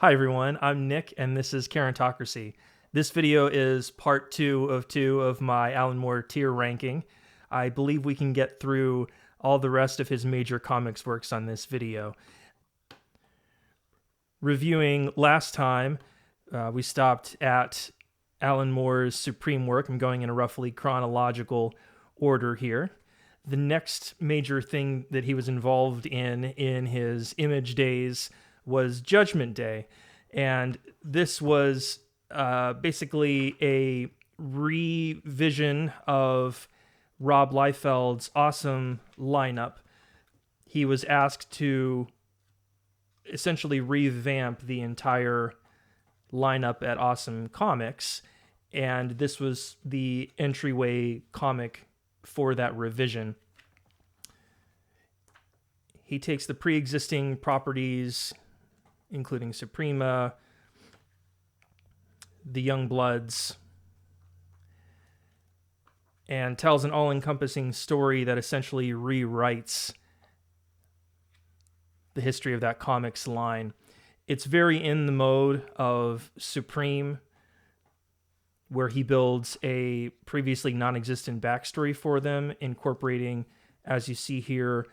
Hi everyone, I'm Nick and this is Carantocracy. This video is part two of my Alan Moore tier ranking. I believe we can get through all the rest of his major comics works on this video. Reviewing last time, we stopped at Alan Moore's Supreme work. I'm going in a roughly chronological order here. The next major thing that he was involved in his Image days was Judgment Day. And this was basically a revision of Rob Liefeld's awesome lineup. He was asked to essentially revamp the entire lineup at Awesome Comics, and this was the entryway comic for that revision. He takes the pre-existing properties, including Suprema, the Young Bloods, and tells an all-encompassing story that essentially rewrites the history of that comics line. It's very in the mode of Supreme, where he builds a previously non-existent backstory for them, incorporating, as you see here,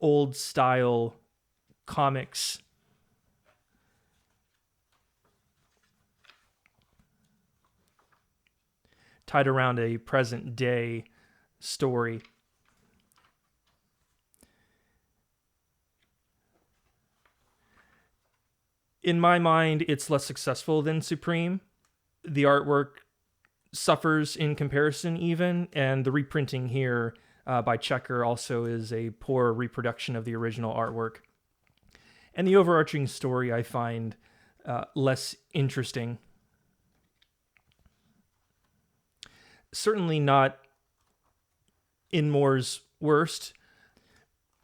old-style comics tied around a present-day story. In my mind, it's less successful than Supreme. The artwork suffers in comparison even, and the reprinting here by Checker also is a poor reproduction of the original artwork. And the overarching story I find less interesting. Certainly not in Moore's worst,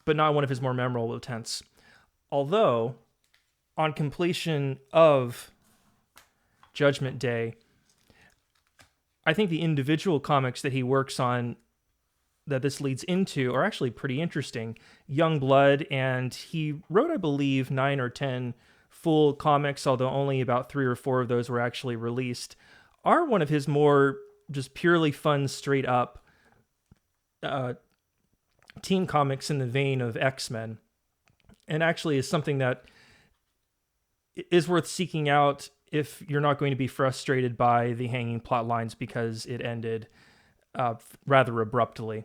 but not one of his more memorable attempts. Although, on completion of Judgment Day, I think the individual comics that he works on that this leads into are actually pretty interesting. Young Blood, and he wrote, I believe, 9 or 10 full comics, although only about 3 or 4 of those were actually released, are one of his more just purely fun, straight up teen comics in the vein of X-Men, and actually is something that is worth seeking out if you're not going to be frustrated by the hanging plot lines because it ended rather abruptly.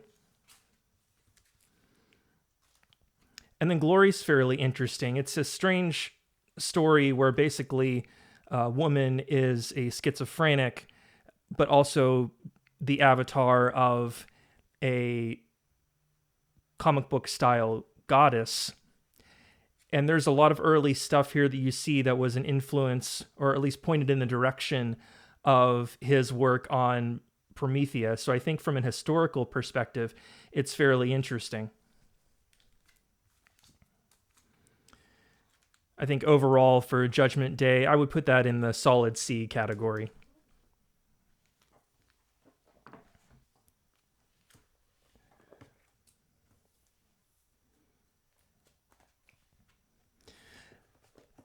And then Glory's fairly interesting. It's a strange story where basically a woman is a schizophrenic, but also the avatar of a comic book style goddess. And there's a lot of early stuff here that you see that was an influence, or at least pointed in the direction of his work on Promethea. So I think from an historical perspective, it's fairly interesting. I think overall for Judgment Day, I would put that in the solid C category.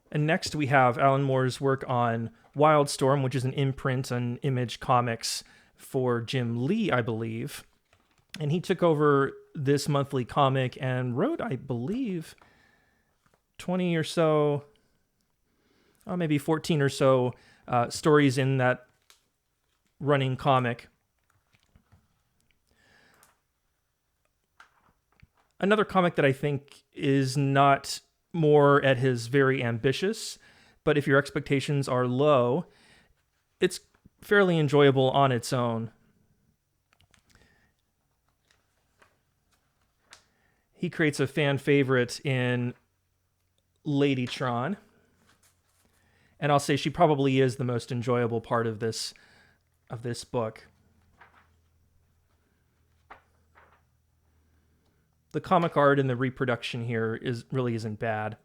And next we have Alan Moore's work on Wildstorm, which is an imprint on Image Comics for Jim Lee, I believe. And he took over this monthly comic and wrote, I believe, 20 or so, maybe 14 or so stories in that running comic. Another comic that I think is not Moore at his very ambitious, but if your expectations are low, it's fairly enjoyable on its own. He creates a fan favorite in Ladytron, and I'll say she probably is the most enjoyable part of this book. The comic art and the reproduction here really isn't bad.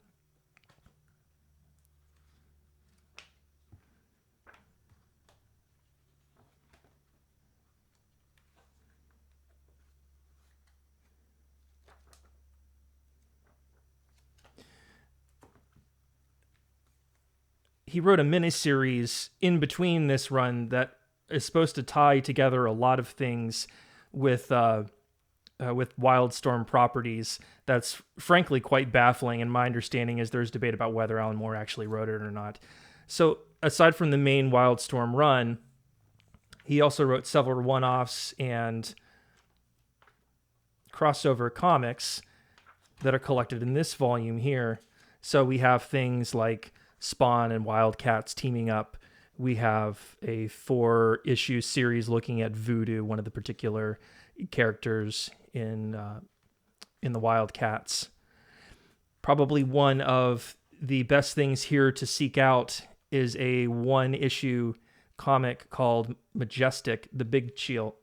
he wrote a miniseries in between this run that is supposed to tie together a lot of things with Wildstorm properties. That's frankly quite baffling, and my understanding is there's debate about whether Alan Moore actually wrote it or not. So aside from the main Wildstorm run, he also wrote several one-offs and crossover comics that are collected in this volume here. So we have things like Spawn and Wildcats teaming up. We have a 4-issue series looking at Voodoo, one of the particular characters in the Wildcats. Probably one of the best things here to seek out is a 1-issue comic called Majestic, The Big Chill,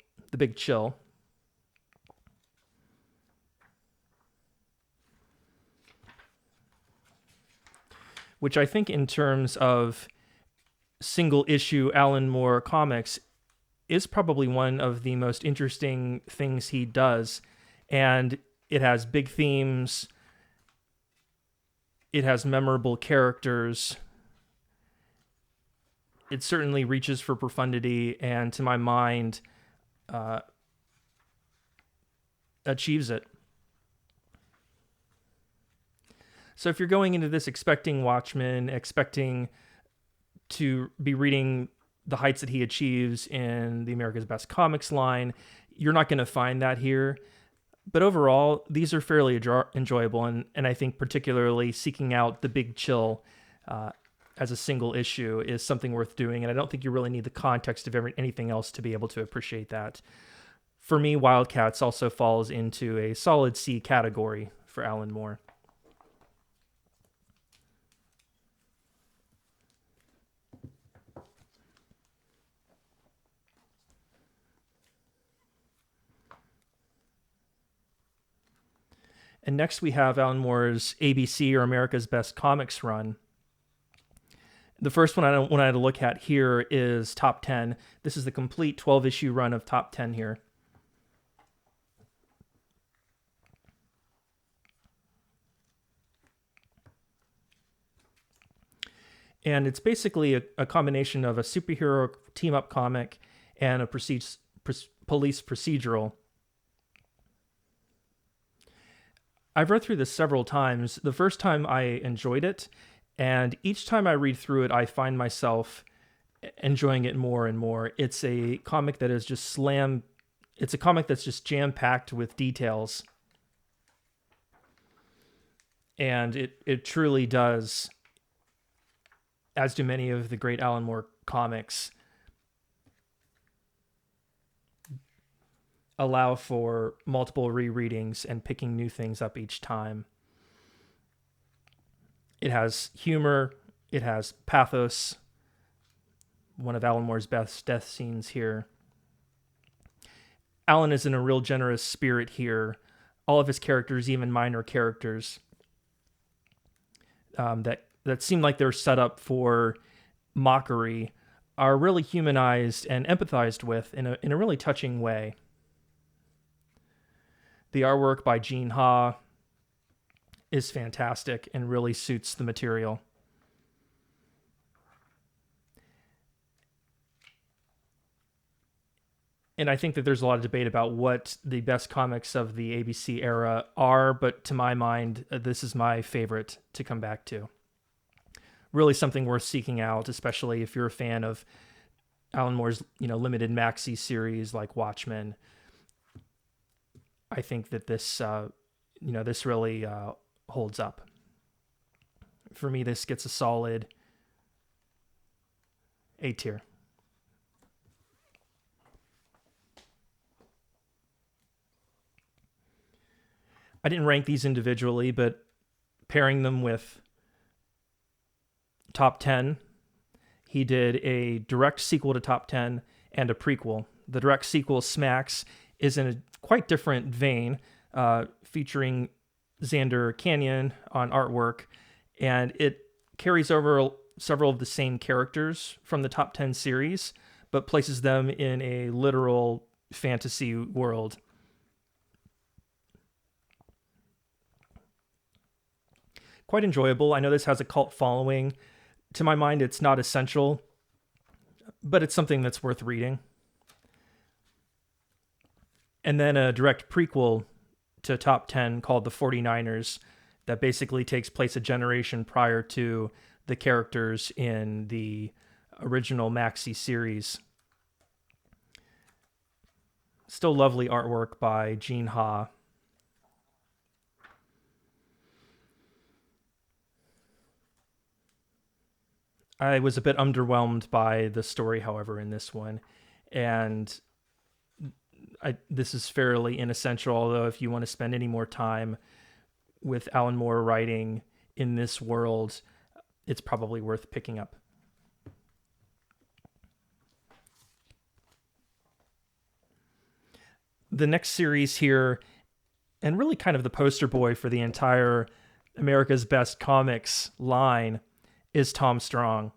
which I think in terms of single issue Alan Moore comics is probably one of the most interesting things he does. And it has big themes. It has memorable characters. It certainly reaches for profundity, and to my mind, achieves it. So if you're going into this expecting Watchmen, expecting to be reading the heights that he achieves in the America's Best Comics line, you're not going to find that here. But overall, these are fairly enjoyable, and I think particularly seeking out The Big Chill as a single issue is something worth doing, and I don't think you really need the context of anything else to be able to appreciate that. For me, Wildcats also falls into a solid C category for Alan Moore. And next we have Alan Moore's ABC, or America's Best Comics run. The first one I wanted to look at here is Top 10. This is the complete 12-issue run of Top 10 here. And it's basically a combination of a superhero team-up comic and a police procedural. I've read through this several times. The first time I enjoyed it, and each time I read through it, I find myself enjoying it more and more. It's a comic that is just it's a comic that's just jam-packed with details. And it truly does, as do many of the great Alan Moore comics, allow for multiple rereadings and picking new things up each time. It has humor, it has pathos, one of Alan Moore's best death scenes here. Alan is in a real generous spirit here. All of his characters, even minor characters, that seem like they're set up for mockery, are really humanized and empathized with in a really touching way. The artwork by Gene Ha is fantastic and really suits the material. And I think that there's a lot of debate about what the best comics of the ABC era are, but to my mind, this is my favorite to come back to. Really something worth seeking out, especially if you're a fan of Alan Moore's, limited maxi series like Watchmen. I think that this, this really holds up. For me, this gets a solid A tier. I didn't rank these individually, but pairing them with Top 10, he did a direct sequel to Top 10 and a prequel. The direct sequel, Smacks, is in a quite different vein, featuring Xander Canyon on artwork, and it carries over several of the same characters from the Top 10 series, but places them in a literal fantasy world. Quite enjoyable. I know this has a cult following. To my mind, it's not essential, but it's something that's worth reading. And then a direct prequel to Top 10 called The 49ers that basically takes place a generation prior to the characters in the original Maxi series. Still lovely artwork by Gene Ha. I was a bit underwhelmed by the story, however, in this one. And this is fairly inessential, although if you want to spend any more time with Alan Moore writing in this world, it's probably worth picking up. The next series here, and really kind of the poster boy for the entire America's Best Comics line, is Tom Strong.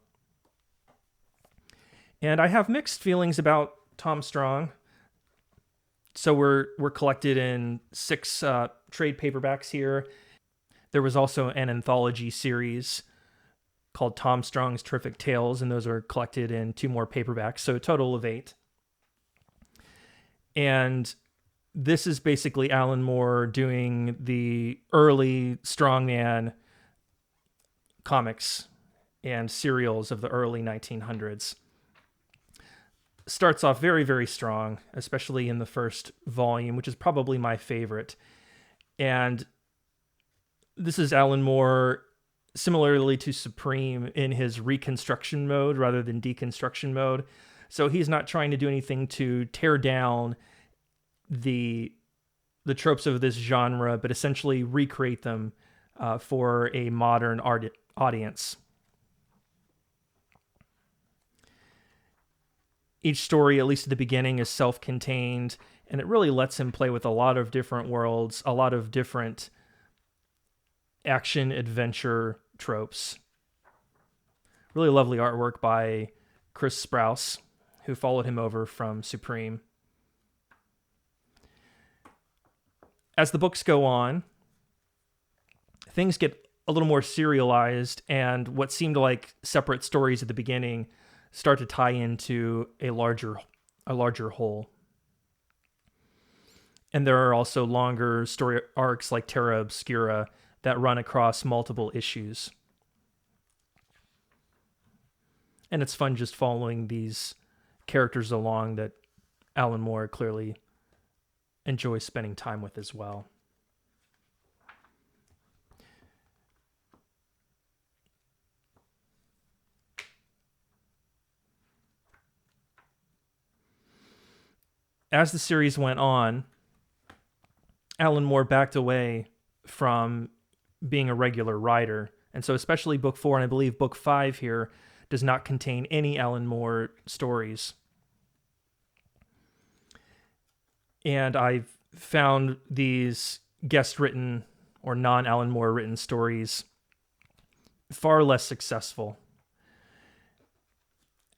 And I have mixed feelings about Tom Strong. So we're collected in 6 trade paperbacks here. There was also an anthology series called Tom Strong's Terrific Tales, and those are collected in 2 more paperbacks, so a total of 8. And this is basically Alan Moore doing the early Strongman comics and serials of the early 1900s. Starts off very, very strong, especially in the first volume, which is probably my favorite. And this is Alan Moore, similarly to Supreme, in his reconstruction mode rather than deconstruction mode. So he's not trying to do anything to tear down the tropes of this genre, but essentially recreate them for a modern audience. Each story, at least at the beginning, is self-contained, and it really lets him play with a lot of different worlds, a lot of different action-adventure tropes. Really lovely artwork by Chris Sprouse, who followed him over from Supreme. As the books go on, things get a little more serialized, and what seemed like separate stories at the beginning start to tie into a larger whole. And there are also longer story arcs like Terra Obscura that run across multiple issues. And it's fun just following these characters along that Alan Moore clearly enjoys spending time with as well. As the series went on, Alan Moore backed away from being a regular writer. And so especially book 4, and I believe book 5 here, does not contain any Alan Moore stories. And I've found these guest-written or non-Alan Moore written stories far less successful.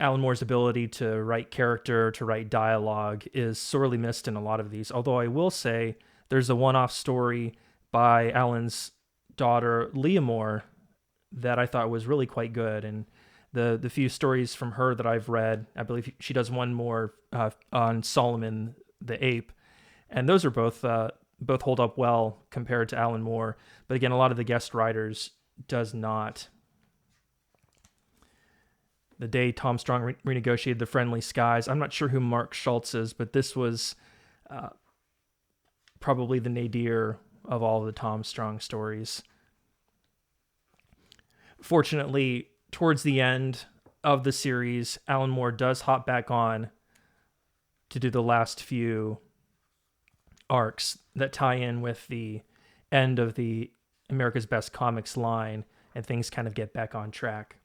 Alan Moore's ability to write character, to write dialogue is sorely missed in a lot of these. Although I will say there's a one-off story by Alan's daughter, Leah Moore, that I thought was really quite good. And the few stories from her that I've read, I believe she does one more on Solomon the Ape. And those are both hold up well compared to Alan Moore. But again, a lot of the guest writers does not. The day Tom Strong renegotiated The Friendly Skies, I'm not sure who Mark Schultz is, but this was probably the nadir of all of the Tom Strong stories. Fortunately, towards the end of the series, Alan Moore does hop back on to do the last few arcs that tie in with the end of the America's Best Comics line, and things kind of get back on track.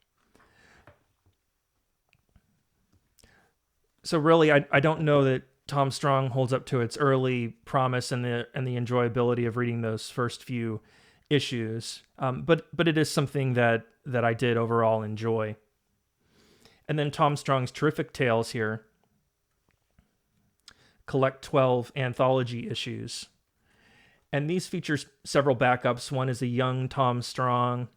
So really, I don't know that Tom Strong holds up to its early promise and the enjoyability of reading those first few issues, but it is something that I did overall enjoy. And then Tom Strong's Terrific Tales here collect 12 anthology issues, and these feature several backups. One is a young Tom Strong.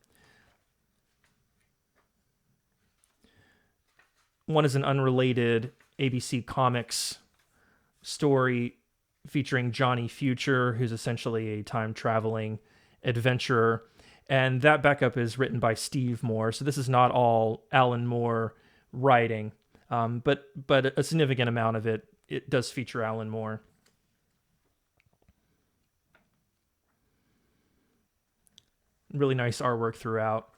One is an unrelated ABC Comics story featuring Johnny Future, who's essentially a time-traveling adventurer. And that backup is written by Steve Moore. So this is not all Alan Moore writing, but a significant amount of it does feature Alan Moore. Really nice artwork throughout.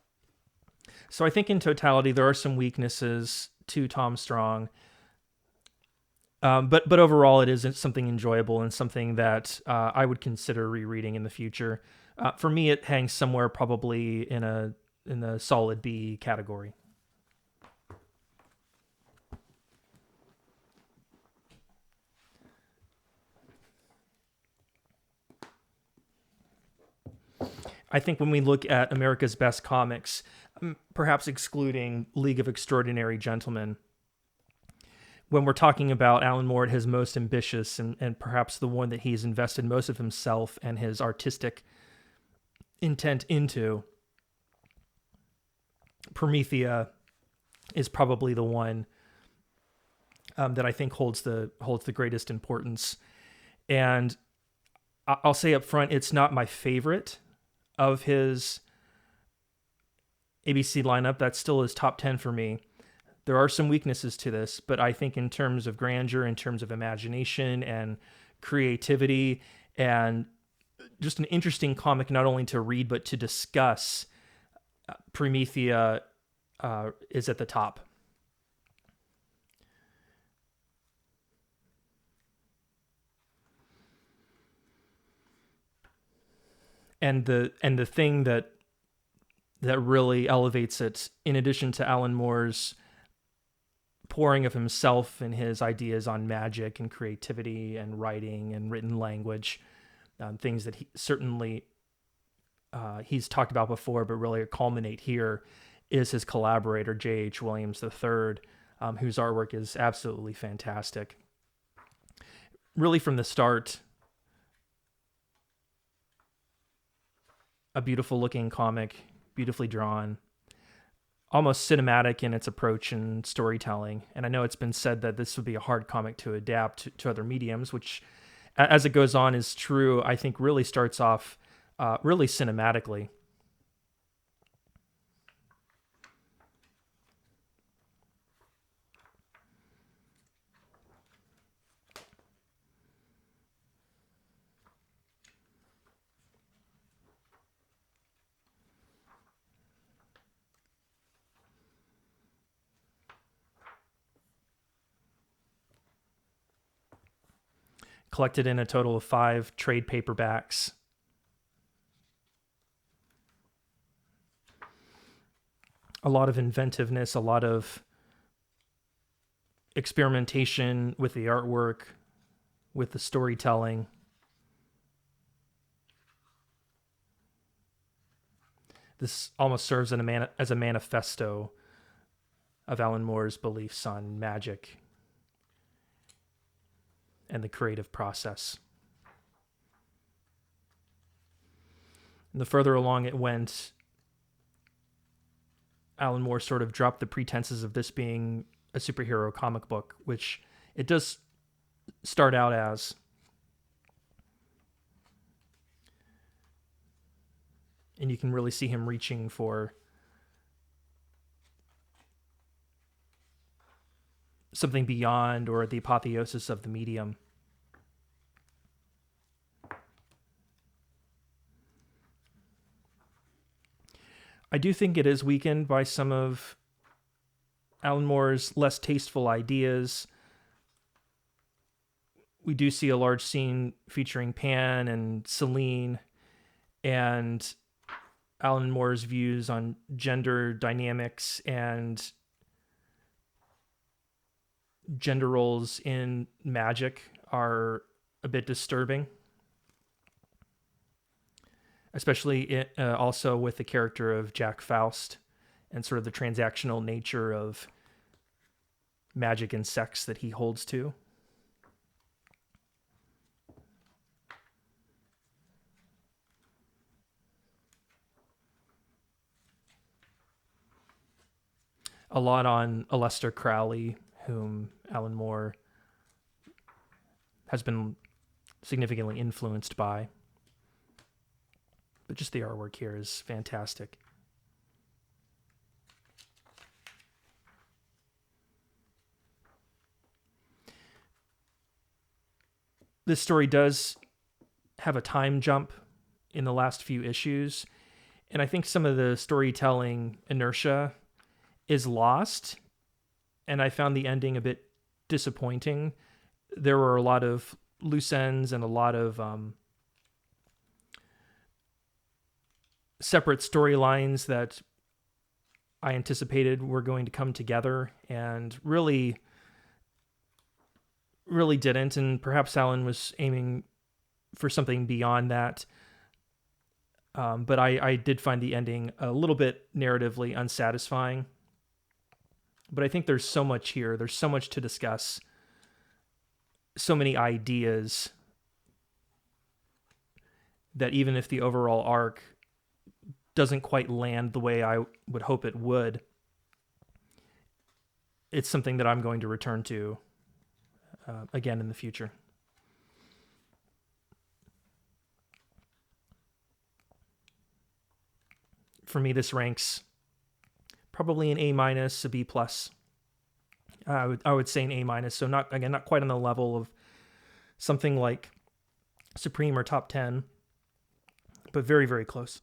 So I think in totality, there are some weaknesses to Tom Strong. But overall, it is something enjoyable and something that I would consider rereading in the future. For me, it hangs somewhere probably in the solid B category. I think when we look at America's Best Comics, perhaps excluding League of Extraordinary Gentlemen, when we're talking about Alan Moore at his most ambitious and perhaps the one that he's invested most of himself and his artistic intent into, Promethea is probably the one that I think holds the greatest importance. And I'll say up front, it's not my favorite of his ABC lineup. That's still his top 10 for me. There are some weaknesses to this, but I think in terms of grandeur, in terms of imagination and creativity, and just an interesting comic not only to read but to discuss, Promethea is at the top. And the thing that really elevates it, in addition to Alan Moore's pouring of himself and his ideas on magic and creativity and writing and written language, things that he's talked about before, but really culminate here, is his collaborator, J.H. Williams III, whose artwork is absolutely fantastic. Really from the start, a beautiful looking comic, beautifully drawn, almost cinematic in its approach and storytelling. And I know it's been said that this would be a hard comic to adapt to other mediums, which, as it goes on, is true. I think really starts off really cinematically. Collected in a total of 5 trade paperbacks. A lot of inventiveness, a lot of experimentation with the artwork, with the storytelling. This almost serves as a manifesto of Alan Moore's beliefs on magic and the creative process. And the further along it went, Alan Moore sort of dropped the pretenses of this being a superhero comic book, which it does start out as. And you can really see him reaching for something beyond or the apotheosis of the medium. I do think it is weakened by some of Alan Moore's less tasteful ideas. We do see a large scene featuring Pan and Celine, and Alan Moore's views on gender dynamics and gender roles in magic are a bit disturbing, especially also with the character of Jack Faust and sort of the transactional nature of magic and sex that he holds to. a lot on Aleister Crowley, whom Alan Moore has been significantly influenced by. But just the artwork here is fantastic. This story does have a time jump in the last few issues, and I think some of the storytelling inertia is lost, and I found the ending a bit disappointing. There were a lot of loose ends and a lot of separate storylines that I anticipated were going to come together and really didn't. And perhaps Alan was aiming for something beyond that. But I did find the ending a little bit narratively unsatisfying. But I think there's so much here. There's so much to discuss. So many ideas that even if the overall arc doesn't quite land the way I would hope it would, it's something that I'm going to return to again in the future. For me, this ranks probably an A-, a B+. I would say an A-, so not quite on the level of something like Supreme or Top 10, but very, very close.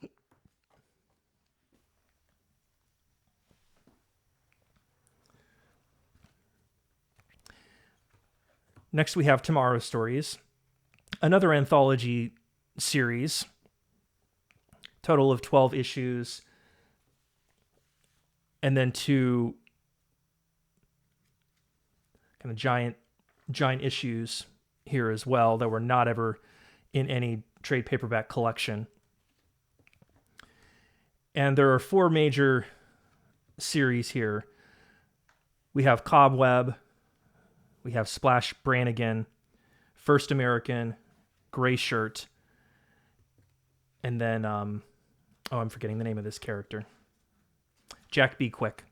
Next, we have Tomorrow Stories, another anthology series, total of 12 issues, and then 2 kind of giant issues here as well that were not ever in any trade paperback collection. And there are 4 major series here. We have Cobweb, we have Splash Brannigan, First American, Gray Shirt, and then, I'm forgetting the name of this character. Jack B. Quick.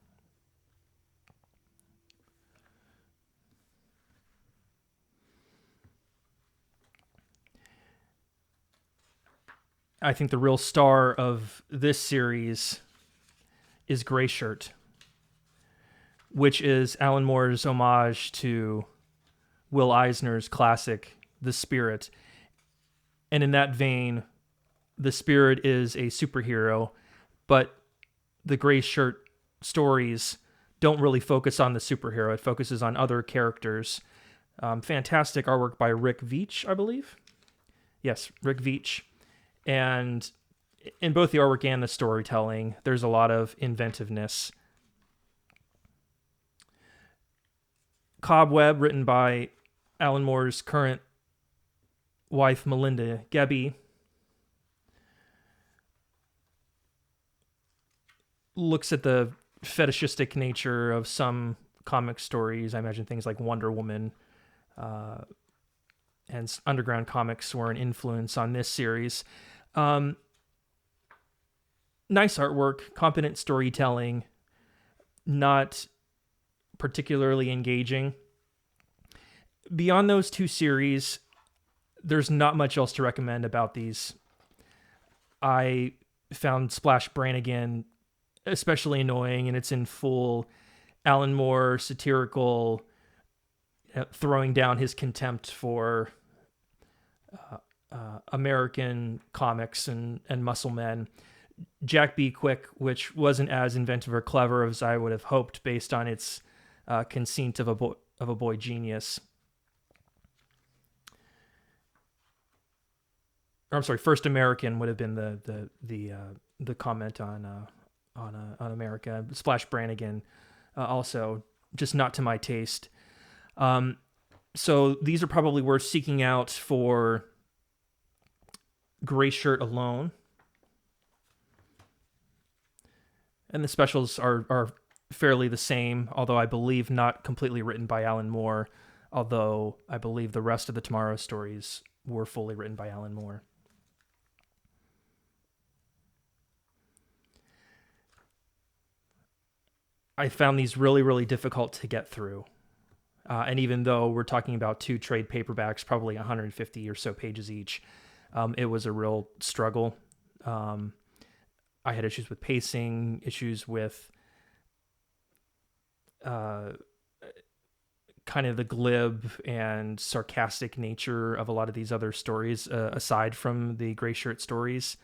I think the real star of this series is Gray Shirt, which is Alan Moore's homage to Will Eisner's classic, The Spirit. And in that vein, The Spirit is a superhero, but the Gray Shirt stories don't really focus on the superhero. It focuses on other characters. Fantastic artwork by Rick Veitch, I believe. Yes, Rick Veitch. And in both the artwork and the storytelling, there's a lot of inventiveness. Cobweb, written by Alan Moore's current wife, Melinda Gebbie, looks at the fetishistic nature of some comic stories. I imagine things like Wonder Woman and Underground Comics were an influence on this series. Nice artwork, competent storytelling, not particularly engaging. Beyond those 2 series, there's not much else to recommend about these. I found Splash Brannigan especially annoying, and it's in full Alan Moore satirical, throwing down his contempt for American comics and muscle men. Jack B. Quick, which wasn't as inventive or clever as I would have hoped based on its conceit of a boy genius. Or, I'm sorry, First American would have been the comment on America. Splash Brannigan, also just not to my taste. So these are probably worth seeking out for Gray Shirt alone. And the specials are fairly the same, although I believe not completely written by Alan Moore, although I believe the rest of the Tomorrow Stories were fully written by Alan Moore. I found these really, really difficult to get through. And even though we're talking about 2 trade paperbacks, probably 150 or so pages each, it was a real struggle. I had issues with pacing, issues with kind of the glib and sarcastic nature of a lot of these other stories, aside from the Gray Shirt stories.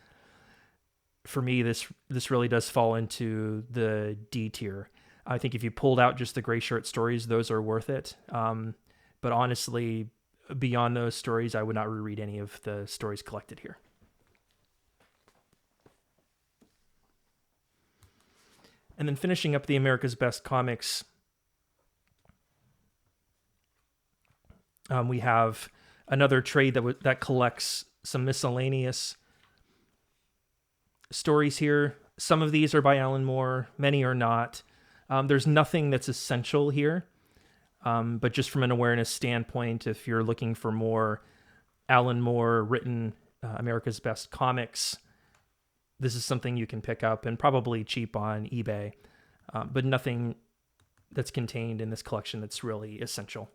For me, this really does fall into the D tier. I think if you pulled out just the Gray Shirt stories, those are worth it. But honestly, beyond those stories, I would not reread any of the stories collected here. And then finishing up the America's Best Comics, we have another trade that collects some miscellaneous stories here. Some of these are by Alan Moore, many are not. There's nothing that's essential here, but just from an awareness standpoint, if you're looking for more Alan Moore written America's Best Comics, this is something you can pick up and probably cheap on eBay, but nothing that's contained in this collection that's really essential.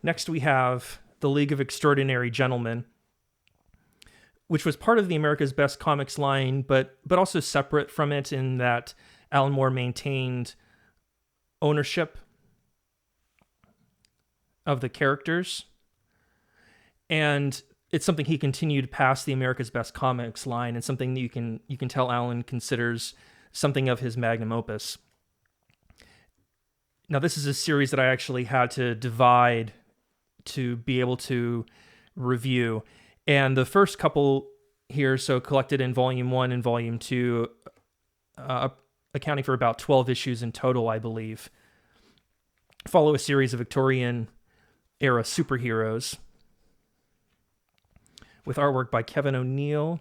Next, we have The League of Extraordinary Gentlemen, which was part of the America's Best Comics line, but also separate from it in that Alan Moore maintained ownership of the characters. And it's something he continued past the America's Best Comics line, and something that you can tell Alan considers something of his magnum opus. Now, this is a series that I actually had to divide to be able to review. And the first couple here, so collected in Volume 1 and Volume 2, accounting for about 12 issues in total, I believe, follow a series of Victorian-era superheroes with artwork by Kevin O'Neill.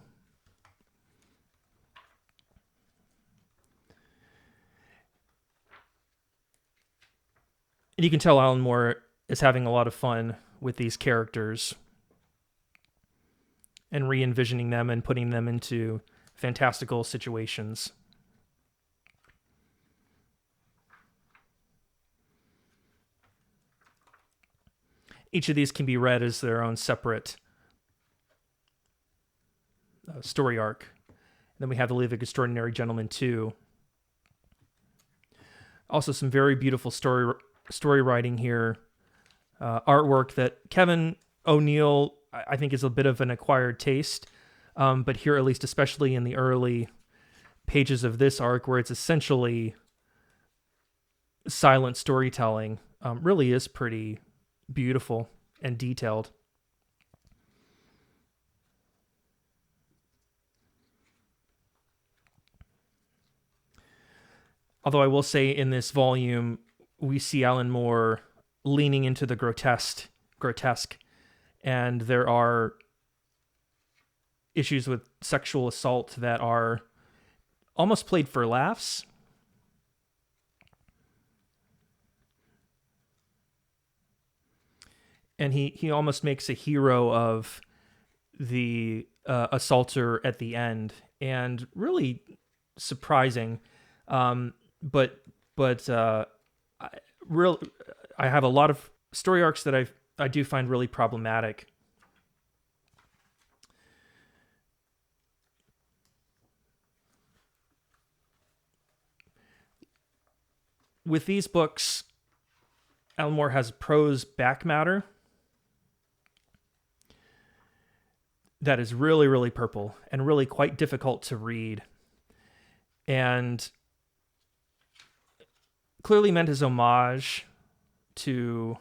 And you can tell Alan Moore is having a lot of fun with these characters and re-envisioning them and putting them into fantastical situations. Each of these can be read as their own separate story arc. And then we have The League of Extraordinary Gentlemen 2. Also some very beautiful story writing here. Artwork that Kevin O'Neill, I think, is a bit of an acquired taste. But here, at least, especially in the early pages of this arc, where it's essentially silent storytelling, really is pretty beautiful and detailed. Although I will say in this volume, we see Alan Moore leaning into the grotesque, and there are issues with sexual assault that are almost played for laughs. And he almost makes a hero of the assaulter at the end, and really surprising. But I have a lot of story arcs that I do find really problematic. With these books, Alan Moore has prose back matter that is really, really purple and really quite difficult to read. And clearly meant as homage to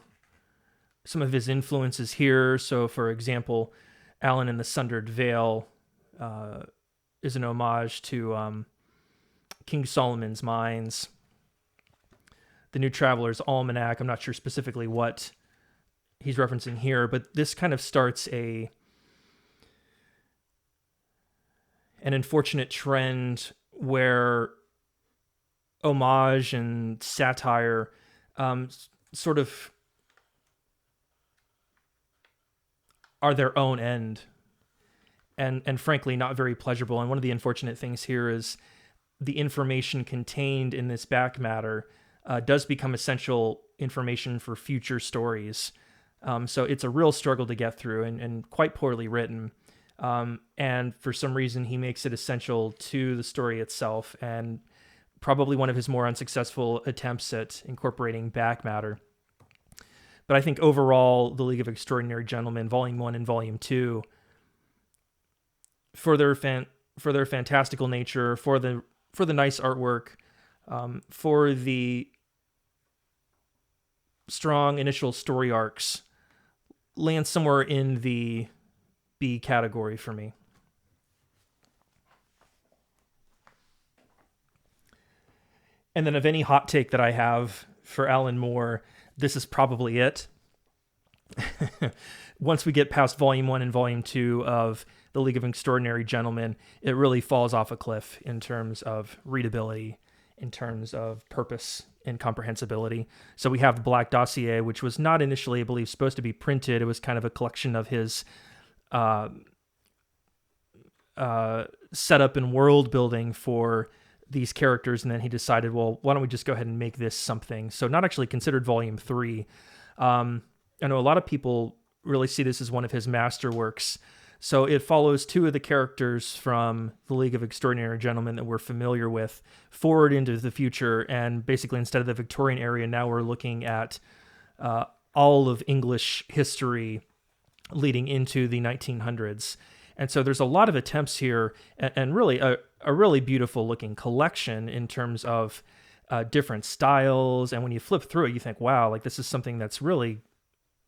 some of his influences here. So, for example, Alan in the Sundered Veil is an homage to King Solomon's Mines. The New Traveler's Almanac, I'm not sure specifically what he's referencing here, but this kind of starts an unfortunate trend where homage and satire sort of are their own end, and frankly not very pleasurable. And one of the unfortunate things here is the information contained in this back matter does become essential information for future stories. So it's a real struggle to get through, and quite poorly written. And for some reason, he makes it essential to the story itself, and probably one of his more unsuccessful attempts at incorporating back matter. But I think overall, The League of Extraordinary Gentlemen, Volume 1 and Volume 2, for their fantastical nature, for the nice artwork, for the strong initial story arcs, land somewhere in the B category for me. And then of any hot take that I have for Alan Moore, this is probably it. Once we get past Volume 1 and Volume 2 of The League of Extraordinary Gentlemen, it really falls off a cliff in terms of readability, in terms of purpose and comprehensibility. So we have the Black Dossier, which was not initially, I believe, supposed to be printed. It was kind of a collection of his setup and world building for these characters, and then he decided, well, why don't we just go ahead and make this something? So not actually considered Volume 3. I know a lot of people really see this as one of his masterworks. So it follows two of the characters from The League of Extraordinary Gentlemen that we're familiar with forward into the future, and basically instead of the Victorian era, now we're looking at all of English history leading into the 1900s. And so there's a lot of attempts here, and really a really beautiful looking collection in terms of different styles. And when you flip through it, you think, wow, like this is something that's really,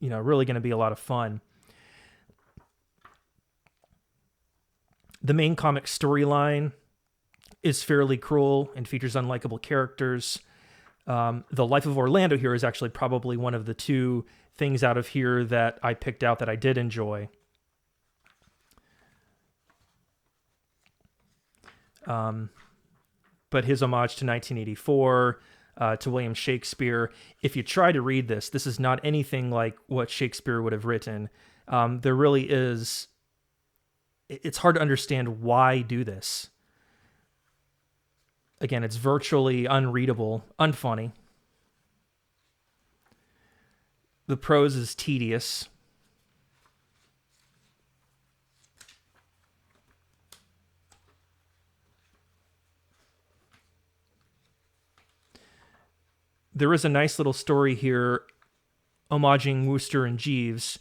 really going to be a lot of fun. The main comic storyline is fairly cruel and features unlikable characters. The Life of Orlando here is actually probably one of the two things out of here that I picked out that I did enjoy. But his homage to 1984, to William Shakespeare, if you try to read this, this is not anything like what Shakespeare would have written. There really is... It's hard to understand why do this. Again, it's virtually unreadable, unfunny. The prose is tedious. There is a nice little story here homaging Wooster and Jeeves.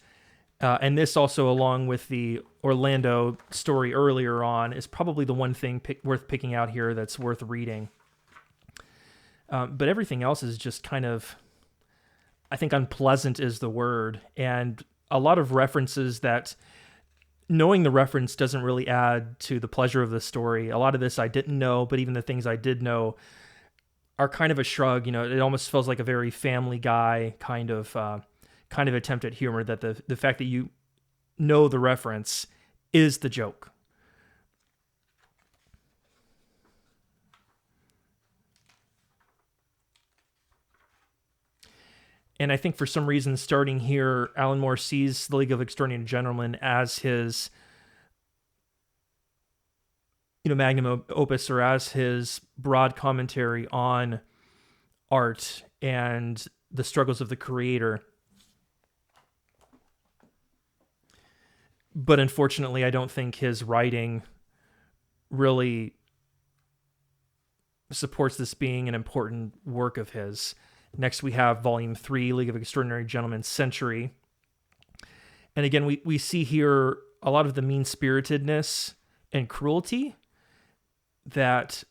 And this also, along with the Orlando story earlier on, is probably the one thing worth picking out here that's worth reading. But everything else is just kind of, I think unpleasant is the word. And a lot of references that knowing the reference doesn't really add to the pleasure of the story. A lot of this I didn't know, but even the things I did know are kind of a shrug. It almost feels like a very Family Guy kind of attempt at humor, that the fact that you know the reference is the joke. And I think for some reason, starting here, Alan Moore sees The League of Extraordinary Gentlemen as his magnum opus, or as his broad commentary on art and the struggles of the creator. But unfortunately, I don't think his writing really supports this being an important work of his. Next, we have Volume 3, League of Extraordinary Gentlemen, Century. And again, we see here a lot of the mean-spiritedness and cruelty that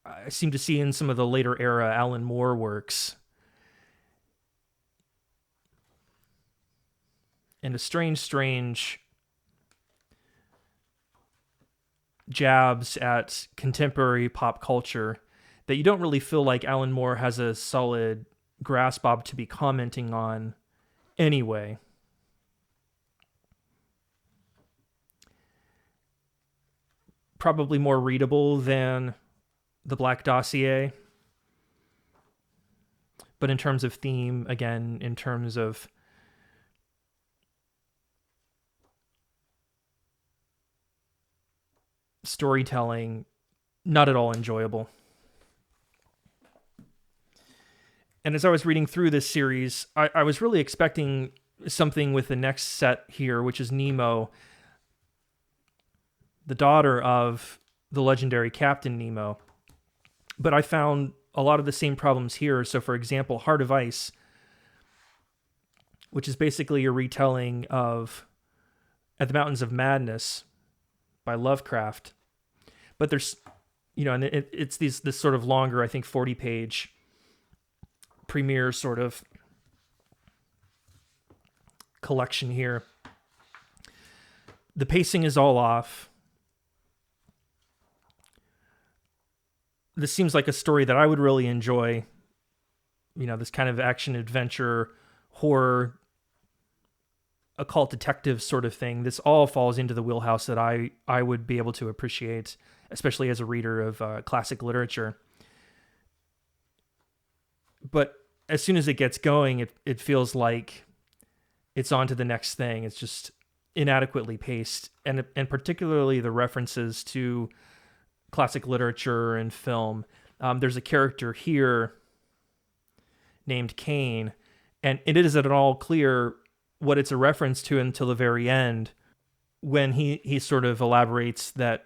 I seem to see in some of the later era Alan Moore works. And a strange jabs at contemporary pop culture that you don't really feel like Alan Moore has a solid grasp of to be commenting on anyway. Probably more readable than The Black Dossier. But in terms of theme, again, in terms of storytelling not at all enjoyable. And as I was reading through this series, I was really expecting something with the next set here, which is Nemo, the daughter of the legendary Captain Nemo. But I found a lot of the same problems here. So, for example, Heart of Ice, which is basically a retelling of At the Mountains of Madness by Lovecraft. But there's, and it's this sort of longer, I think, 40-page premiere sort of collection here. The pacing is all off. This seems like a story that I would really enjoy. This kind of action adventure, horror, occult detective sort of thing. This all falls into the wheelhouse that I would be able to appreciate, especially as a reader of classic literature. But as soon as it gets going, it feels like it's on to the next thing. It's just inadequately paced, and particularly the references to classic literature and film. There's a character here named Cain, and it isn't at all clear what it's a reference to until the very end, when he sort of elaborates that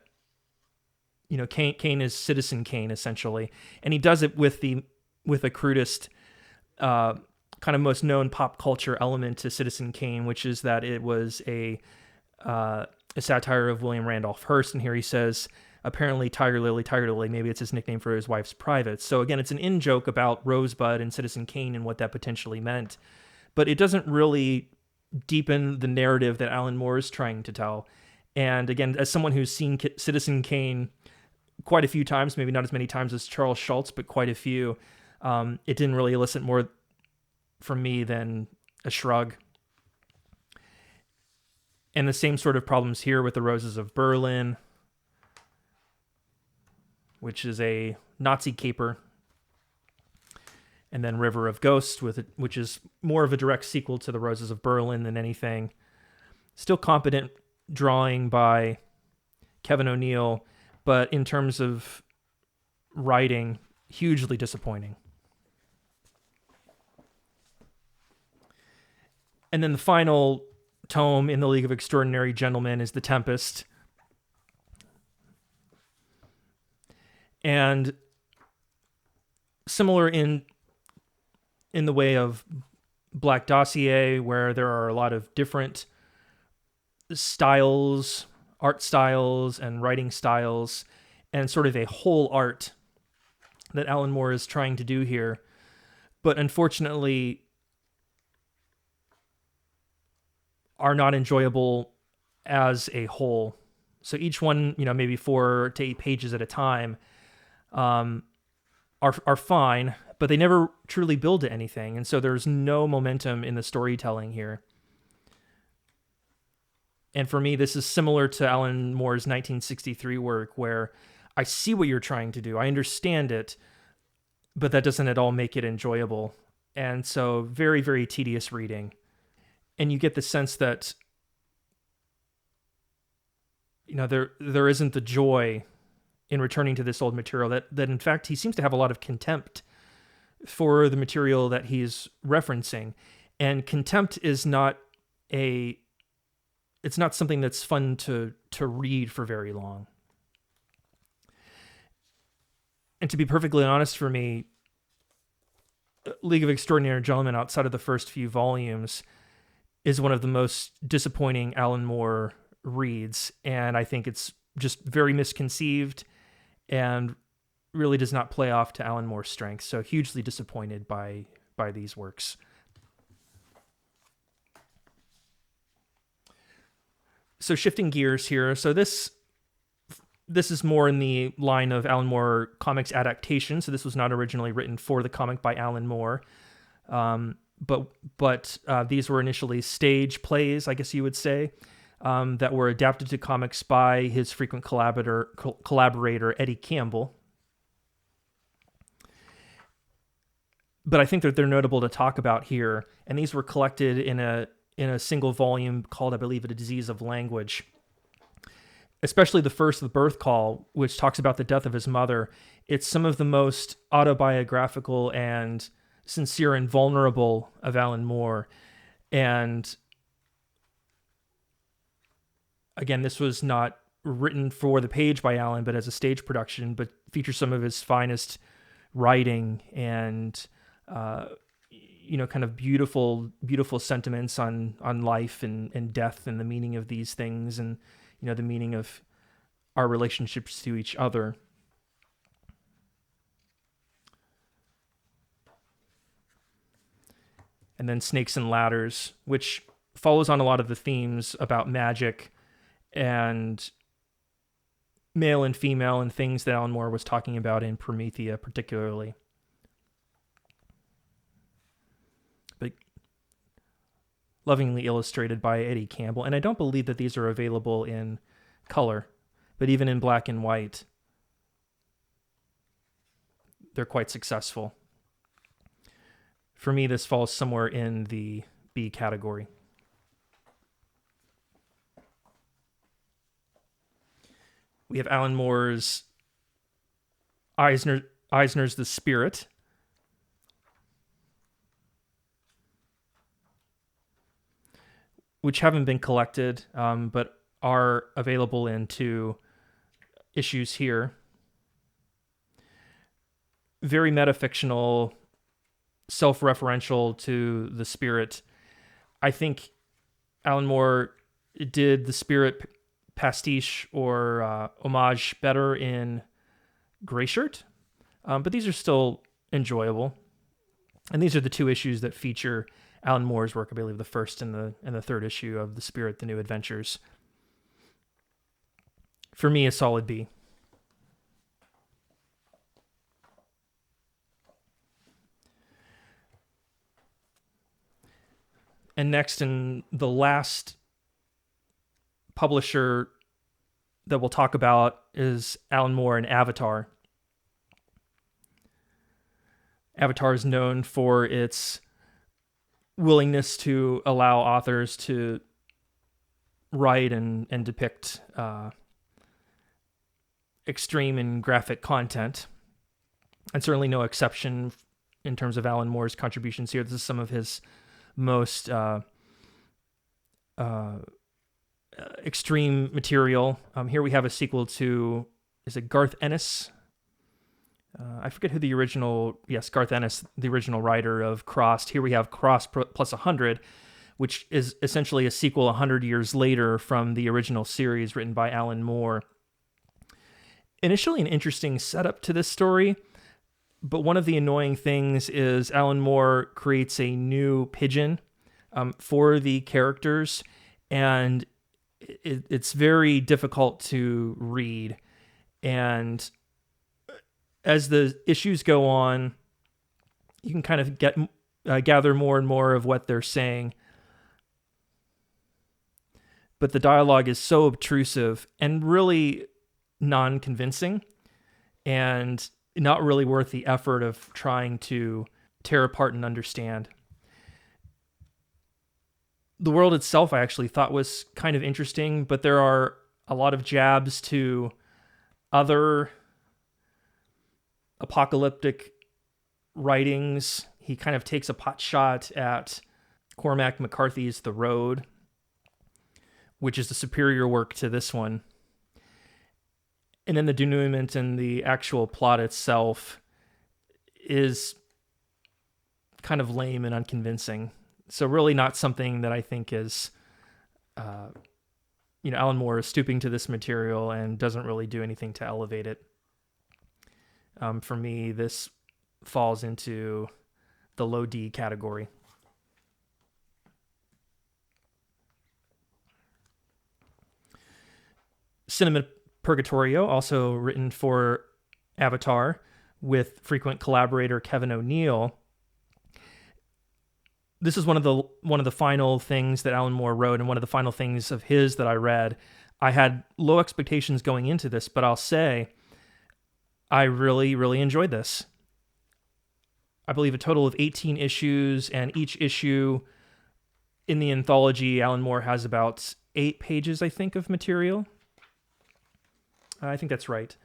Cain is Citizen Kane, essentially, and he does it with the crudest kind of most known pop culture element to Citizen Kane, which is that it was a satire of William Randolph Hearst. And here he says, apparently Tiger Lily, maybe it's his nickname for his wife's privates. So again, it's an in-joke about Rosebud and Citizen Kane and what that potentially meant. But it doesn't really deepen the narrative that Alan Moore is trying to tell. And again, as someone who's seen Citizen Kane quite a few times, maybe not as many times as Charles Schultz, but quite a few, it didn't really elicit more from me than a shrug. And the same sort of problems here with The Roses of Berlin, which is a Nazi caper, and then River of Ghosts, which is more of a direct sequel to The Roses of Berlin than anything. Still competent drawing by Kevin O'Neill, but in terms of writing, hugely disappointing. And then the final tome in the League of Extraordinary Gentlemen is The Tempest. And similar in the way of Black Dossier, where there are a lot of different styles, art styles and writing styles, and sort of a whole art that Alan Moore is trying to do here. But unfortunately, are not enjoyable as a whole. So each one, maybe 4 to 8 pages at a time, are fine, but they never truly build to anything. And so there's no momentum in the storytelling here. And for me, this is similar to Alan Moore's 1963 work, where I see what you're trying to do. I understand it, but that doesn't at all make it enjoyable. And so very, very tedious reading. And you get the sense that, there isn't the joy in returning to this old material, that in fact he seems to have a lot of contempt for the material that he's referencing. And contempt is not it's not something that's fun to read for very long. And to be perfectly honest, for me, League of Extraordinary Gentlemen, outside of the first few volumes, is one of the most disappointing Alan Moore reads. And I think it's just very misconceived and really does not play off to Alan Moore's strengths. So hugely disappointed by these works. So shifting gears here. So this is more in the line of Alan Moore comics adaptation. So this was not originally written for the comic by Alan Moore. But these were initially stage plays, I guess you would say, that were adapted to comics by his frequent collaborator Eddie Campbell. But I think that they're notable to talk about here, and these were collected in a single volume called, I believe, A Disease of Language. especially the first, The Birth Call, which talks about the death of his mother. It's some of the most autobiographical and sincere and vulnerable of Alan Moore. And again, this was not written for the page by Alan, but as a stage production, but features some of his finest writing and, kind of beautiful sentiments on life and death and the meaning of these things, and, the meaning of our relationships to each other. And then Snakes and Ladders, which follows on a lot of the themes about magic and male and female and things that Alan Moore was talking about in Promethea particularly. But lovingly illustrated by Eddie Campbell. And I don't believe that these are available in color, but even in black and white, they're quite successful. For me, this falls somewhere in the B category. We have Alan Moore's Eisner's The Spirit, which haven't been collected, but are available in 2 issues here. Very metafictional, self-referential to The Spirit. I think Alan Moore did The Spirit pastiche or homage better in Grayshirt, but these are still enjoyable. And these are the 2 issues that feature Alan Moore's work. I believe the first and the 3rd issue of The Spirit, The New Adventures. For me, a solid B. And next, and the last publisher that we'll talk about is Alan Moore and Avatar. Avatar is known for its willingness to allow authors to write and depict extreme and graphic content, and certainly no exception in terms of Alan Moore's contributions here. This is some of his most extreme material. Here we have a sequel to, is it Garth Ennis? I forget who the original, yes, Garth Ennis, the original writer of Crossed. Here we have Crossed plus 100, which is essentially a sequel 100 years later from the original series written by Alan Moore. Initially an interesting setup to this story, but one of the annoying things is Alan Moore creates a new pigeon for the characters, and it's very difficult to read. And as the issues go on, you can kind of gather more and more of what they're saying. But the dialogue is so obtrusive and really non-convincing, and not really worth the effort of trying to tear apart and understand. The world itself, I actually thought was kind of interesting, but there are a lot of jabs to other apocalyptic writings. He kind of takes a pot shot at Cormac McCarthy's The Road, which is the superior work to this one. And then the denouement and the actual plot itself is kind of lame and unconvincing. So really not something that I think is, Alan Moore is stooping to this material and doesn't really do anything to elevate it. For me, this falls into the low D category. Cinema Purgatorio, also written for Avatar with frequent collaborator Kevin O'Neill. This is one of the final things that Alan Moore wrote, and one of the final things of his that I read. I had low expectations going into this, but I'll say I really, really enjoyed this. I believe a total of 18 issues, and each issue in the anthology, Alan Moore has about 8 pages, I think, of material. I think that's right.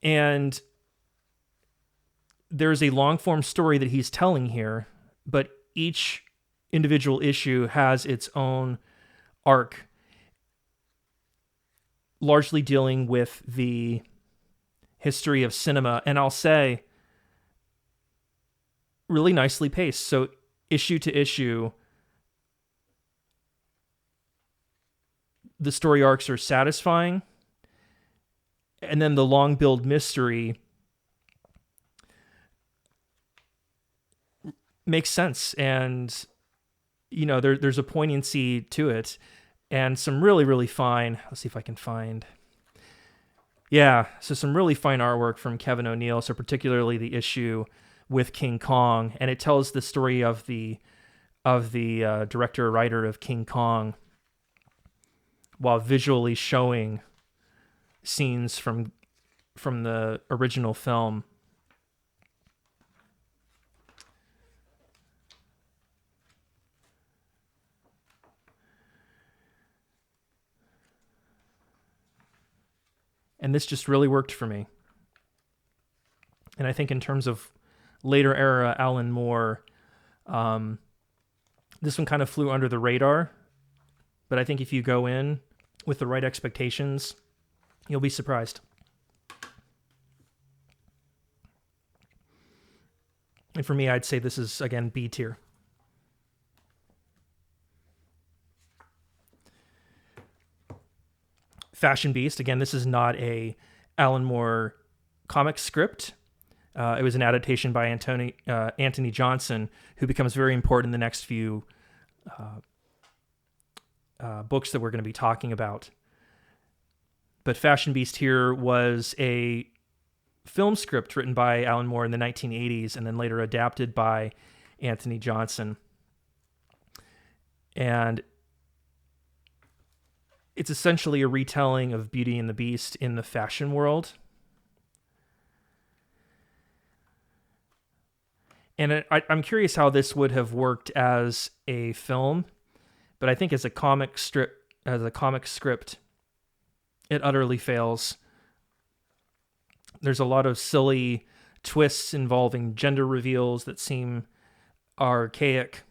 And there's a long form story that he's telling here, but each individual issue has its own arc, largely dealing with the history of cinema. And I'll say, really nicely paced. So issue to issue, the story arcs are satisfying. And then the long build mystery makes sense. And, there's a poignancy to it and some really, really fine. Let's see if I can find. Yeah. So some really fine artwork from Kevin O'Neill. So particularly the issue with King Kong. And it tells the story of the director writer of King Kong while visually showing scenes from the original film. And this just really worked for me. And I think in terms of later era Alan Moore, this one kind of flew under the radar. But I think if you go in with the right expectations, you'll be surprised. And for me, I'd say this is, again, B tier. Fashion Beast. Again, this is not a Alan Moore comic script. It was an adaptation by Anthony Johnson, who becomes very important in the next few books that we're going to be talking about. But Fashion Beast here was a film script written by Alan Moore in the 1980s and then later adapted by Anthony Johnson. And it's essentially a retelling of Beauty and the Beast in the fashion world. And I'm curious how this would have worked as a film, but I think as a comic script, it utterly fails. There's a lot of silly twists involving gender reveals that seem archaic.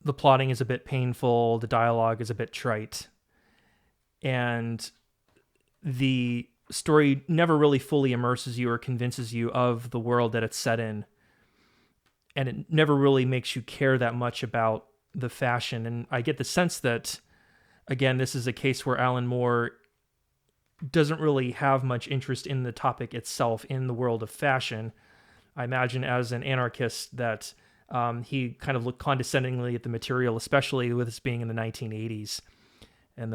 The plotting is a bit painful. The dialogue is a bit trite. And the story never really fully immerses you or convinces you of the world that it's set in. And it never really makes you care that much about the fashion. And I get the sense that, again, this is a case where Alan Moore doesn't really have much interest in the topic itself in the world of fashion. I imagine as an anarchist that he kind of looked condescendingly at the material, especially with this being in the 1980s and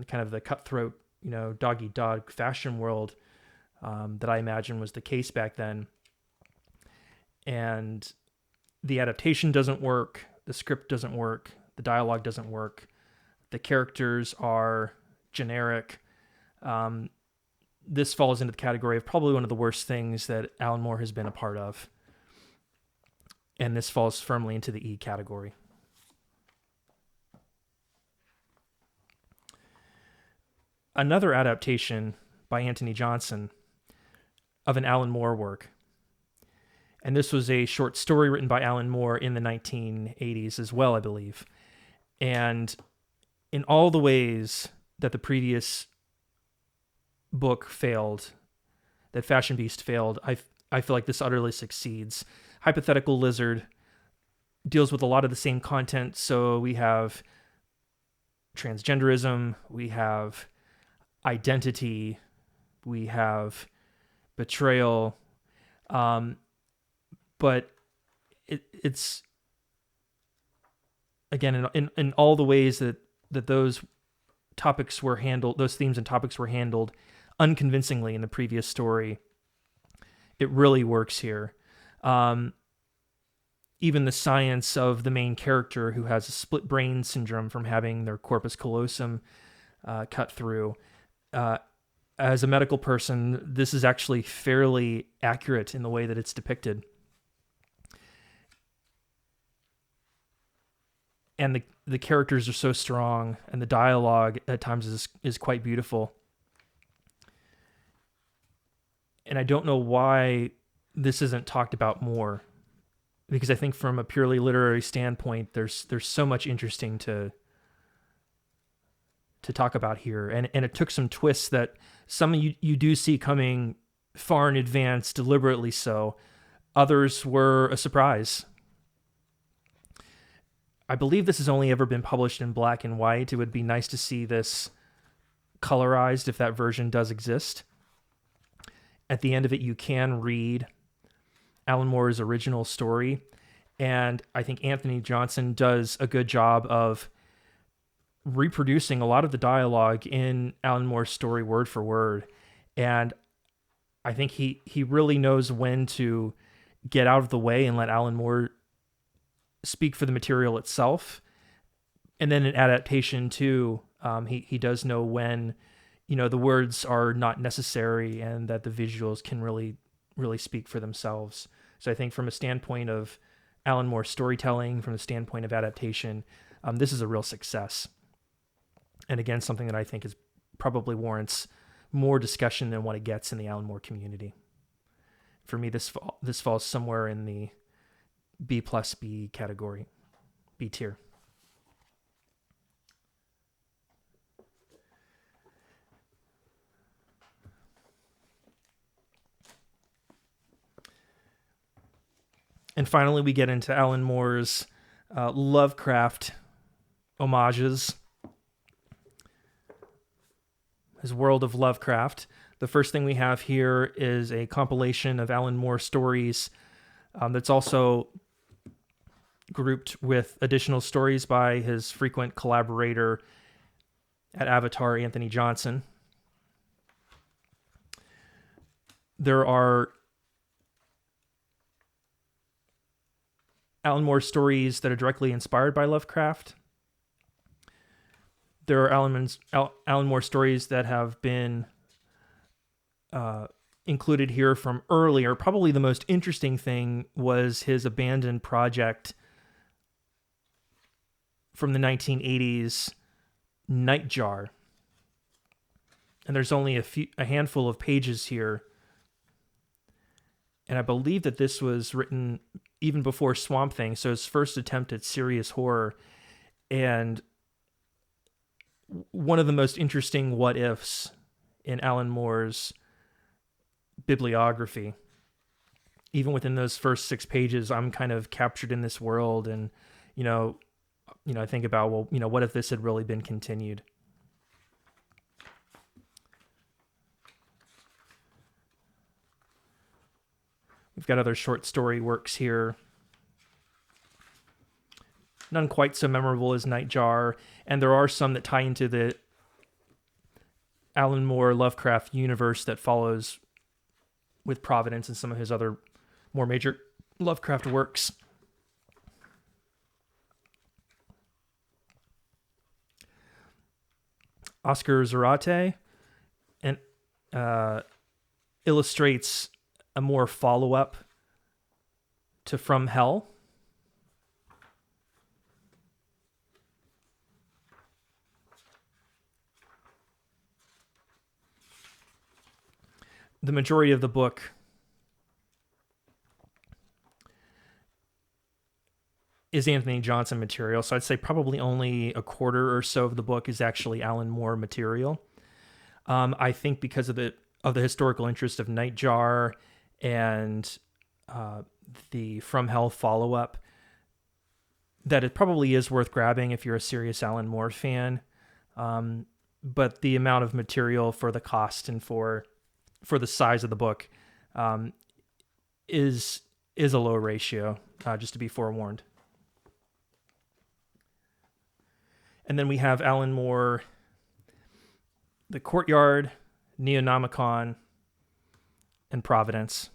kind of the cutthroat, dog eat dog fashion world that I imagine was the case back then. And the adaptation doesn't work, the script doesn't work, the dialogue doesn't work, the characters are generic. This falls into the category of probably one of the worst things that Alan Moore has been a part of. And this falls firmly into the E category. Another adaptation by Anthony Johnson of an Alan Moore work. And this was a short story written by Alan Moore in the 1980s as well, I believe. And in all the ways that the previous book failed, that Fashion Beast failed, I feel like this utterly succeeds. Hypothetical Lizard deals with a lot of the same content. So we have transgenderism, we have identity, we have betrayal, but it's again in all the ways that those topics were handled, those themes and topics were handled unconvincingly in the previous story. It really works here. Even the science of the main character who has a split brain syndrome from having their corpus callosum cut through. As a medical person, this is actually fairly accurate in the way that it's depicted. and the characters are so strong, and the dialogue at times is quite beautiful. And I don't know why this isn't talked about more, because I think from a purely literary standpoint, there's so much interesting to talk about here, and it took some twists that some of you do see coming far in advance, deliberately so. Others were a surprise. I believe this has only ever been published in black and white. It would be nice to see this colorized if that version does exist. At the end of it, you can read Alan Moore's original story, and I think Anthony Johnson does a good job of reproducing a lot of the dialogue in Alan Moore's story word for word. And I think he really knows when to get out of the way and let Alan Moore speak for the material itself. And then in adaptation too, he does know when, the words are not necessary and that the visuals can really, really speak for themselves. So I think from a standpoint of Alan Moore's storytelling, from the standpoint of adaptation, this is a real success. And again, something that I think is probably warrants more discussion than what it gets in the Alan Moore community. For me, this falls somewhere in the B+B category, B tier. And finally, we get into Alan Moore's Lovecraft homages. His world of Lovecraft. The first thing we have here is a compilation of Alan Moore stories that's also grouped with additional stories by his frequent collaborator at Avatar, Anthony Johnson. There are Alan Moore stories that are directly inspired by Lovecraft. There are Alan Moore stories that have been included here from earlier. Probably the most interesting thing was his abandoned project from the 1980s, Nightjar. And there's only a handful of pages here. And I believe that this was written even before Swamp Thing, so his first attempt at serious horror. And one of the most interesting what-ifs in Alan Moore's bibliography. Even within those first 6 pages, I'm kind of captured in this world, and I think about, what if this had really been continued? We've got other short story works here. None quite so memorable as Nightjar, and there are some that tie into the Alan Moore Lovecraft universe that follows with Providence and some of his other more major Lovecraft works. Oscar Zarate and illustrates a more follow-up to From Hell. The majority of the book is Anthony Johnson material, so I'd say probably only a quarter or so of the book is actually Alan Moore material. I think because of the historical interest of Nightjar and the From Hell follow-up, that it probably is worth grabbing if you're a serious Alan Moore fan. But the amount of material for the cost and for the size of the book is a low ratio, just to be forewarned. And then we have Alan Moore, The Courtyard, Neonomicon, and Providence.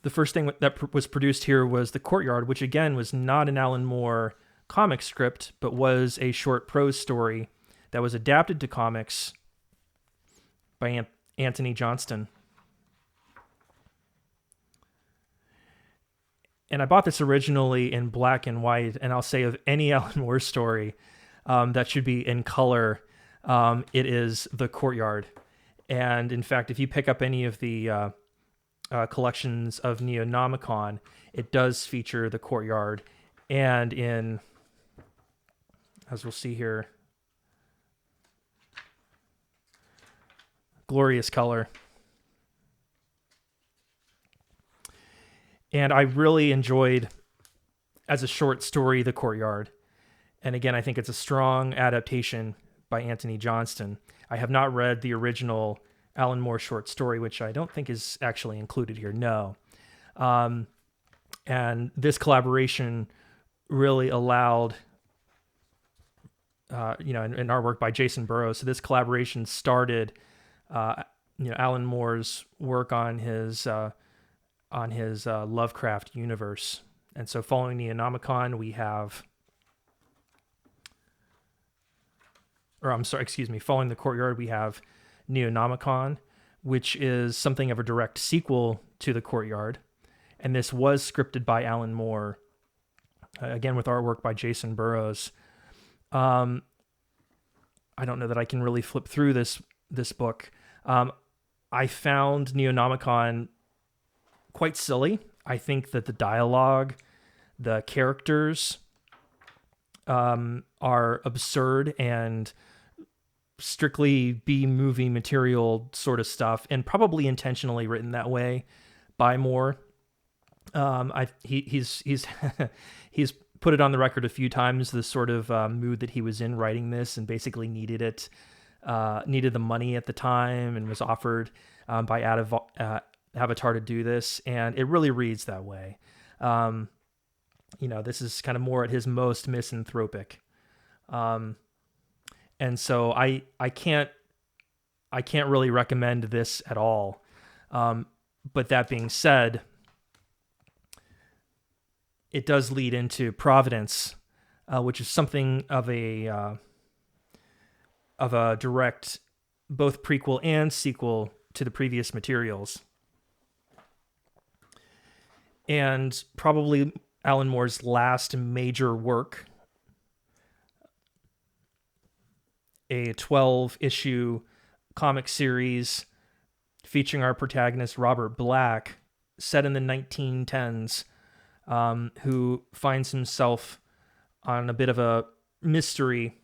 The first thing that was produced here was The Courtyard, which again was not an Alan Moore comic script, but was a short prose story that was adapted to comics by Anthony Johnston. And I bought this originally in black and white, and I'll say of any Alan Moore story that should be in color, it is The Courtyard. And in fact, if you pick up any of the collections of Neonomicon, it does feature The Courtyard, and in, as we'll see here, glorious color. And I really enjoyed, as a short story, The Courtyard. And again, I think it's a strong adaptation by Anthony Johnston. I have not read the original Alan Moore short story, which I don't think is actually included here. No. And this collaboration really allowed, in artwork by Jason Burrows. So this collaboration started, Alan Moore's work on his Lovecraft universe. And so following Neonomicon, following The Courtyard, we have Neonomicon, which is something of a direct sequel to The Courtyard. And this was scripted by Alan Moore, again with artwork by Jason Burrows. I don't know that I can really flip through this book. I found Neonomicon quite silly. I think that the dialogue, the characters are absurd and strictly B-movie material sort of stuff, and probably intentionally written that way by Moore. He's he's put it on the record a few times, the sort of mood that he was in writing this, and basically needed the money at the time, and was offered by Avatar to do this, and it really reads that way. This is kind of more at his most misanthropic. And so I can't really recommend this at all. But that being said, it does lead into Providence, which is something of a direct, both prequel and sequel to the previous materials. And probably Alan Moore's last major work, a 12-issue comic series featuring our protagonist, Robert Black, set in the 1910s, who finds himself on a bit of a mystery.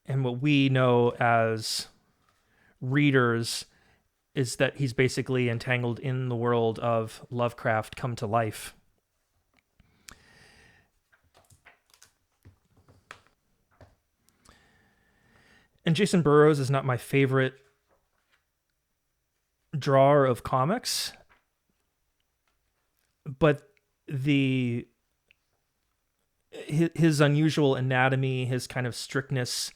And what we know as readers is that he's basically entangled in the world of Lovecraft come to life. And Jason Burrows is not my favorite drawer of comics, but his unusual anatomy, his kind of strictness,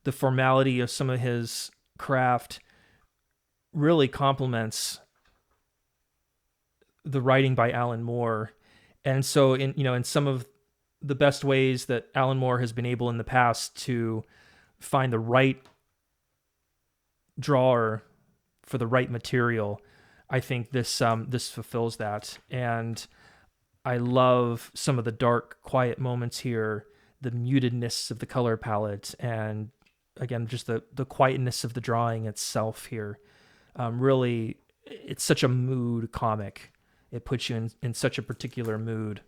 the formality of some of his craft really complements the writing by Alan Moore. And so in some of the best ways that Alan Moore has been able in the past to find the right drawer for the right material, I think this fulfills that. And I love some of the dark, quiet moments here, the mutedness of the color palette, and again, just the quietness of the drawing itself here. Really, it's such a mood comic. It puts you in such a particular mood.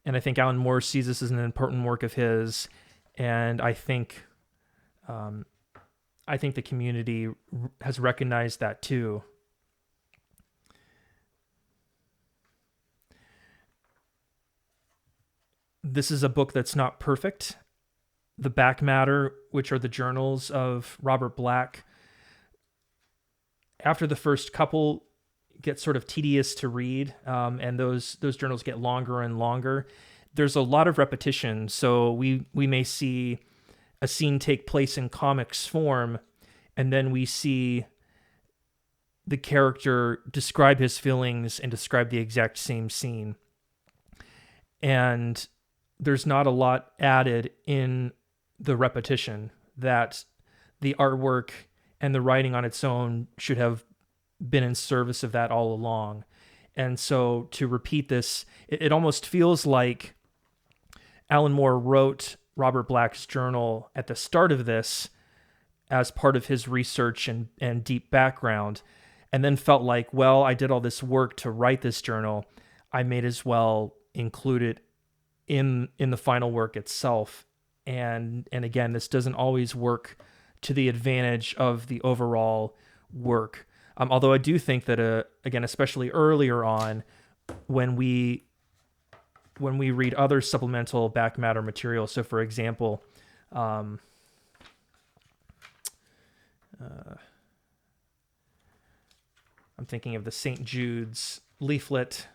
And I think Alan Moore sees this as an important work of his, and I think the community has recognized that too. This is a book that's not perfect. The back matter, which are the journals of Robert Black, after the first couple, get sort of tedious to read, and those journals get longer and longer. There's a lot of repetition, so we may see a scene take place in comics form, and then we see the character describe his feelings and describe the exact same scene. And there's not a lot added in the repetition. That the artwork and the writing on its own should have been in service of that all along. And so to repeat this, it almost feels like Alan Moore wrote Robert Black's journal at the start of this as part of his research and deep background, and then felt like, well, I did all this work to write this journal. I may as well include it in the final work itself. And again, this doesn't always work to the advantage of the overall work. Although I do think that, again, especially earlier on, when we read other supplemental back matter material, so for example, I'm thinking of the St. Jude's leaflet.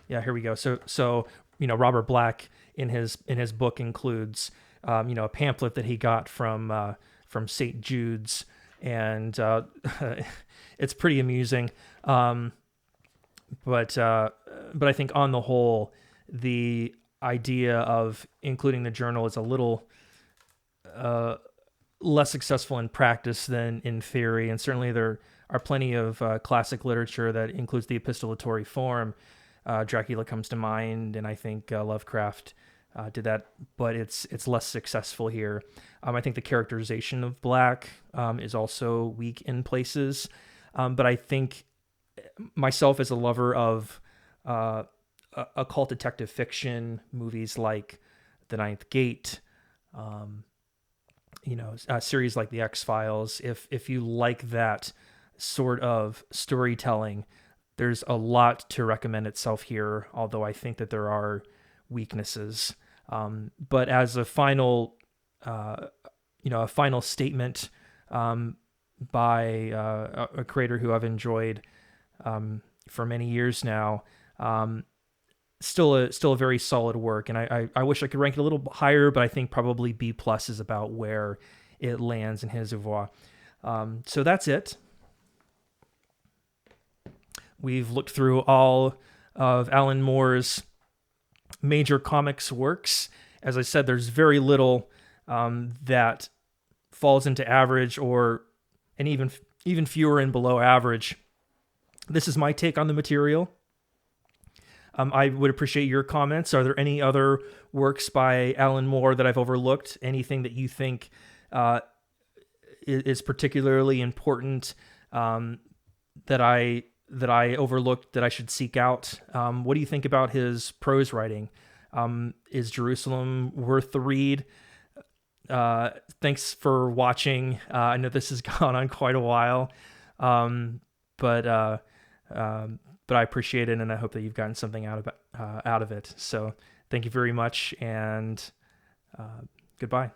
Yeah, here we go. So Robert Black in his book includes a pamphlet that he got from St. Jude's, and it's pretty amusing. But I think on the whole, the idea of including the journal is a little less successful in practice than in theory, and certainly there are plenty of classic literature that includes the epistolatory form. Dracula comes to mind, and I think Lovecraft did that, but it's less successful here. I think the characterization of Black is also weak in places, but I think myself as a lover of occult detective fiction, movies like The Ninth Gate, a series like The X-Files, if you like that sort of storytelling, there's a lot to recommend itself here, although I think that there are weaknesses. But as a final, a final statement by a creator who I've enjoyed for many years now, still a very solid work. And I wish I could rank it a little higher, but I think probably B+ is about where it lands in his oeuvre. So that's it. We've looked through all of Alan Moore's major comics works. As I said, there's very little that falls into average and even fewer in below average. This is my take on the material. I would appreciate your comments. Are there any other works by Alan Moore that I've overlooked? Anything that you think is particularly important that I overlooked that I should seek out? What do you think about his prose writing? Is Jerusalem worth the read? Thanks for watching. I know this has gone on quite a while, but I appreciate it, and I hope that you've gotten something out of it. So thank you very much, and goodbye.